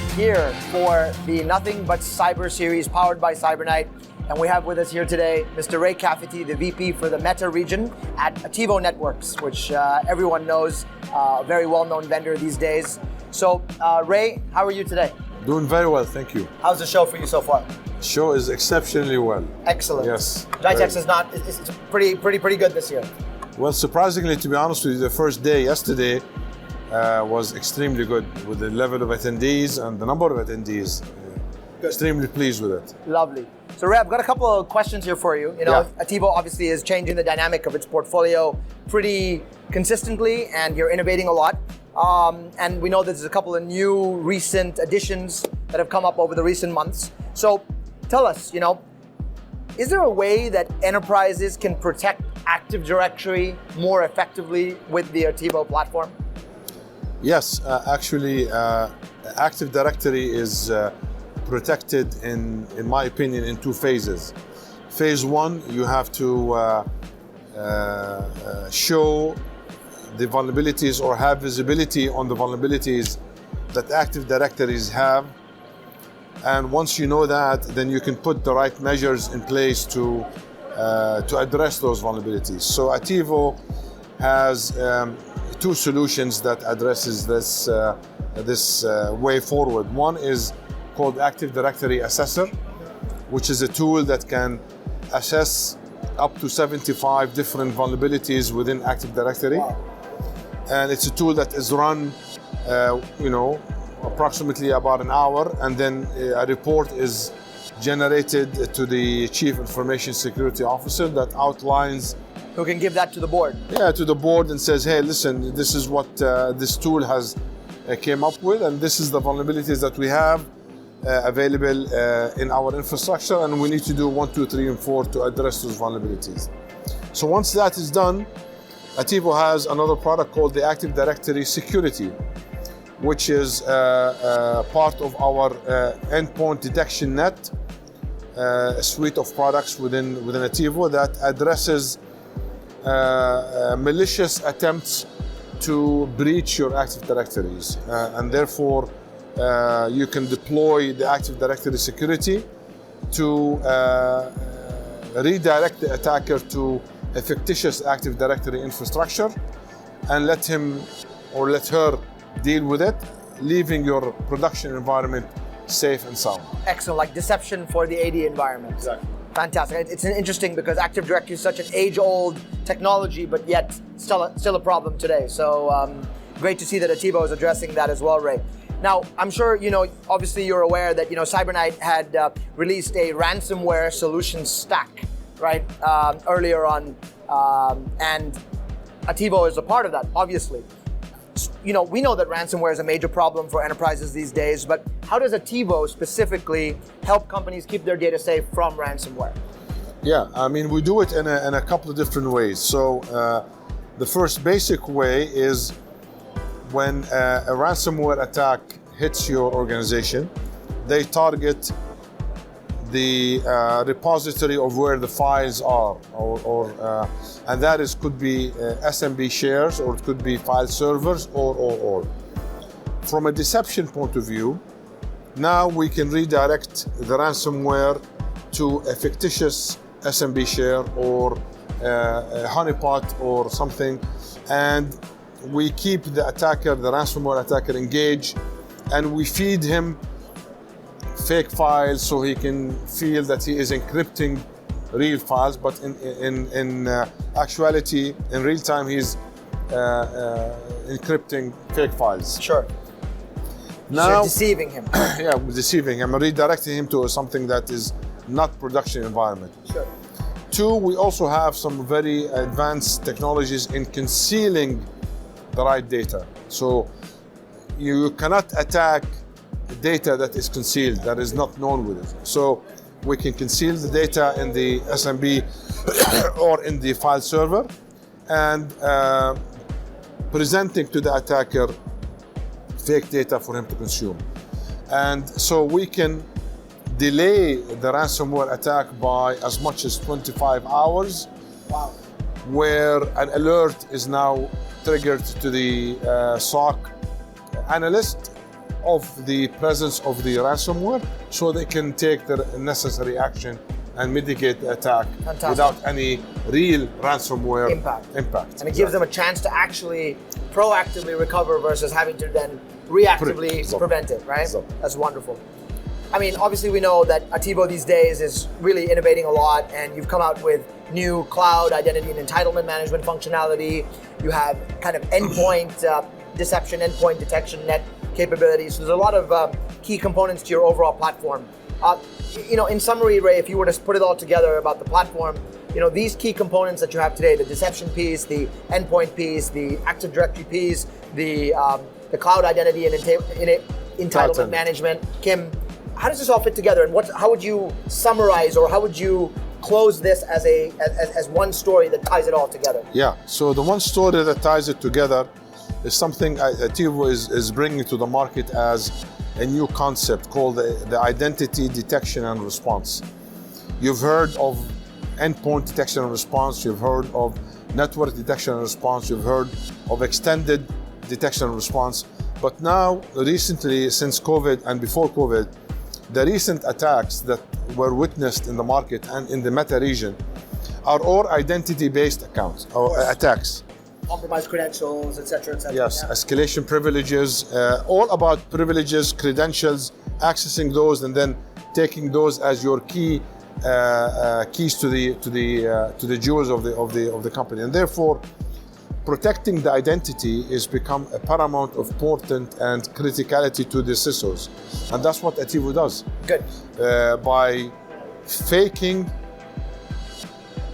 here for the Nothing But Cyber series powered by Cybernight. And we have with us here today Mr. Ray Kafity, the VP for the Meta region at Attivo Networks, which everyone knows, a very well-known vendor these days. So Ray, how are you today? Doing very well, thank you. How's the show for you so far? Show is exceptionally well. Excellent. Yes. GITEX is pretty good this year. Well, surprisingly, to be honest with you, the first day yesterday was extremely good with the level of attendees and the number of attendees. Extremely pleased with it. Lovely. So Ray, I've got a couple of questions here for you. Attivo obviously is changing the dynamic of its portfolio pretty consistently, and you're innovating a lot. And we know there's a couple of new recent additions that have come up over the recent months. So tell us, is there a way that enterprises can protect Active Directory more effectively with the Attivo platform? Yes, actually, Active Directory is protected, in my opinion, in two phases. Phase one, you have to show the vulnerabilities or have visibility on the vulnerabilities that Active Directories have. And once you know that, then you can put the right measures in place to address those vulnerabilities. So Attivo has two solutions that addresses this way forward. One is called Active Directory Assessor, which is a tool that can assess up to 75 different vulnerabilities within Active Directory. Wow. And it's a tool that is run, approximately about an hour, and then a report is generated to the Chief Information Security Officer that outlines. Who can give that to the board? Yeah, to the board, and says, hey, listen, this is what this tool has came up with, and this is the vulnerabilities that we have available in our infrastructure, and we need to do 1, 2, 3, and 4 to address those vulnerabilities. So once that is done, Attivo has another product called the Active Directory Security, which is part of our endpoint detection net, a suite of products within Attivo that addresses malicious attempts to breach your Active Directories, and therefore you can deploy the Active Directory security to redirect the attacker to a fictitious Active Directory infrastructure and let him or let her deal with it, leaving your production environment safe and sound. Excellent, like deception for the AD environment. Exactly. Fantastic. It's interesting because Active Directory is such an age-old technology, but yet still a problem today. So great to see that Attivo is addressing that as well, Ray. Now, I'm sure, obviously you're aware that, Cybernight had released a ransomware solution stack, right, earlier on, and Attivo is a part of that, obviously. We know that ransomware is a major problem for enterprises these days, but how does Attivo specifically help companies keep their data safe from ransomware? Yeah, I mean, we do it in a couple of different ways. So the first basic way is when a ransomware attack hits your organization, they target the repository of where the files are, and that could be SMB shares, or it could be file servers, or. From a deception point of view, now we can redirect the ransomware to a fictitious SMB share or a honeypot or something, and we keep the ransomware attacker engaged, and we feed him fake files so he can feel that he is encrypting real files, but in actuality, in real time, he's encrypting fake files. Sure. Now, so you're deceiving him. Yeah, deceiving him and redirecting him to something that is not production environment. Sure. Two, we also have some very advanced technologies in concealing the right data. So you cannot attack data that is concealed, that is not known with it. So we can conceal the data in the SMB or in the file server, and presenting to the attacker fake data for him to consume. And so we can delay the ransomware attack by as much as 25 hours. Wow. Where an alert is now triggered to the SOC analyst, of the presence of the ransomware so they can take the necessary action and mitigate the attack. Fantastic. Without any real ransomware impact. And it gives them a chance to actually proactively recover versus having to then reactively prevent it, right? That's wonderful. I mean, obviously we know that Attivo these days is really innovating a lot, and you've come out with new cloud identity and entitlement management functionality. You have kind of endpoint deception, endpoint detection net capabilities. So there's a lot of key components to your overall platform. In summary, Ray, if you were to put it all together about the platform, these key components that you have today, the deception piece, the endpoint piece, the Active Directory piece, the cloud identity and entitlement management. Kim, how does this all fit together, and how would you summarize, or how would you close this as one story that ties it all together? Yeah, so the one story that ties it together is something Attivo is bringing to the market as a new concept called the identity detection and response. You've heard of endpoint detection and response, you've heard of network detection and response, you've heard of extended detection and response, but now recently, since COVID and before COVID, the recent attacks that were witnessed in the market and in the meta region are all identity-based accounts or attacks. Compromised credentials, etc., etc. Yes, escalation privileges, all about privileges, credentials, accessing those, and then taking those as your keys to the jewels of the company, and therefore protecting the identity has become a paramount of importance and criticality to the CISOs, and that's what Attivo does. Good. By faking,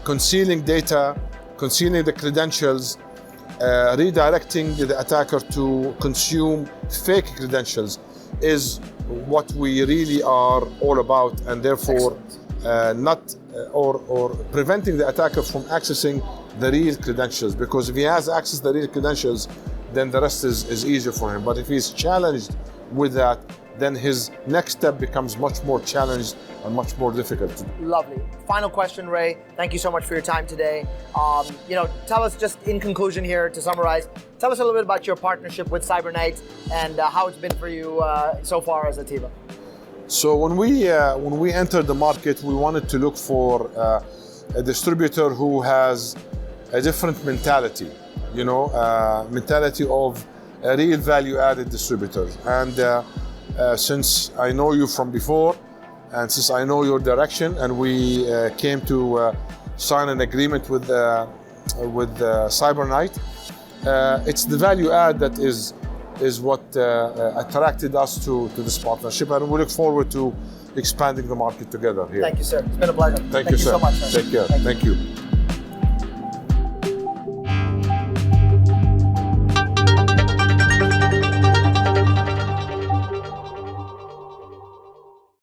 concealing data, concealing the credentials, redirecting the attacker to consume fake credentials is what we really are all about, and therefore or preventing the attacker from accessing the real credentials, because if he has access to the real credentials, then the rest is easier for him. But if he's challenged with that, then his next step becomes much more challenged and much more difficult. Lovely. Final question, Ray. Thank you so much for your time today. Tell us, just in conclusion here, to summarize, tell us a little bit about your partnership with CyberKnight and how it's been for you so far as Attivo. So when we entered the market, we wanted to look for a distributor who has a different mentality, mentality of a real value-added distributor. And since I know you from before, and since I know your direction, and we came to sign an agreement with CyberKnight, it's the value add that is what attracted us to this partnership, and we look forward to expanding the market together here. Thank you, sir. It's been a pleasure. Thank you, sir. So much, sir. Take care. Thank you.